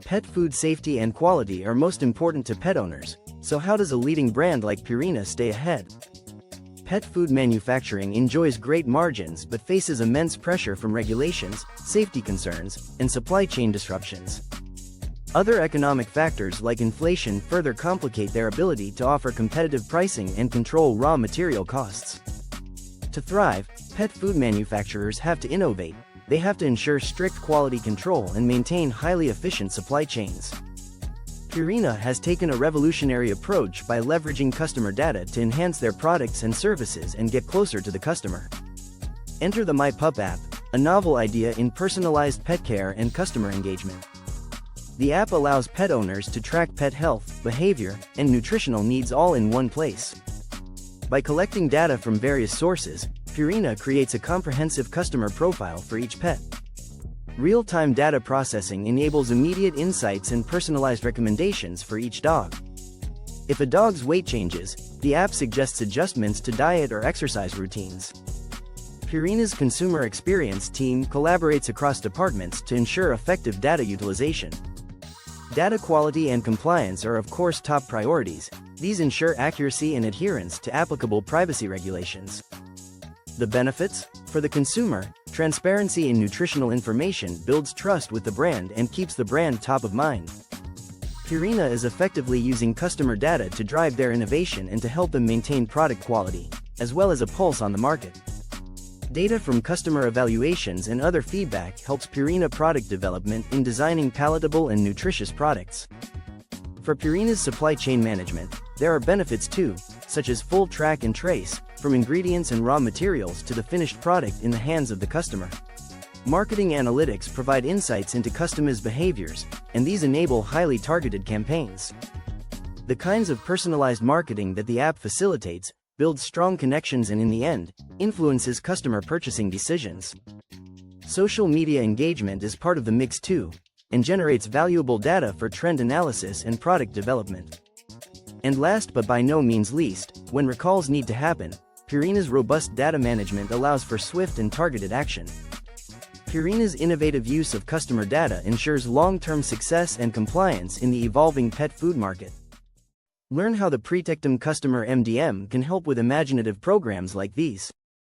Pet food safety and quality are most important to pet owners, so how does a leading brand like Purina stay ahead? Pet food manufacturing enjoys great margins but faces immense pressure from regulations, safety concerns, and supply chain disruptions. Other economic factors like inflation further complicate their ability to offer competitive pricing and control raw material costs. To thrive, pet food manufacturers have to innovate. They have to ensure strict quality control and maintain highly efficient supply chains. Purina has taken a revolutionary approach by leveraging customer data to enhance their products and services and get closer to the customer. Enter the My Pup app, a novel idea in personalized pet care and customer engagement. The app allows pet owners to track pet health, behavior, and nutritional needs all in one place. By collecting data from various sources, Purina creates a comprehensive customer profile for each pet. Real-time data processing enables immediate insights and personalized recommendations for each dog. If a dog's weight changes, the app suggests adjustments to diet or exercise routines. Purina's consumer experience team collaborates across departments to ensure effective data utilization. Data quality and compliance are of course top priorities. These ensure accuracy and adherence to applicable privacy regulations. The benefits? For the consumer, transparency in nutritional information builds trust with the brand and keeps the brand top of mind. Purina is effectively using customer data to drive their innovation and to help them maintain product quality, as well as a pulse on the market. Data from customer evaluations and other feedback helps Purina product development in designing palatable and nutritious products. For Purina's supply chain management, there are benefits too, such as full track and trace, from ingredients and raw materials to the finished product in the hands of the customer. Marketing analytics provide insights into customers' behaviors, and these enable highly targeted campaigns. The kinds of personalized marketing that the app facilitates builds strong connections and in the end, influences customer purchasing decisions. Social media engagement is part of the mix too, and generates valuable data for trend analysis and product development. And last but by no means least, when recalls need to happen, Purina's robust data management allows for swift and targeted action. Purina's innovative use of customer data ensures long-term success and compliance in the evolving pet food market. Learn how the Pretectum Customer MDM can help with imaginative programs like these.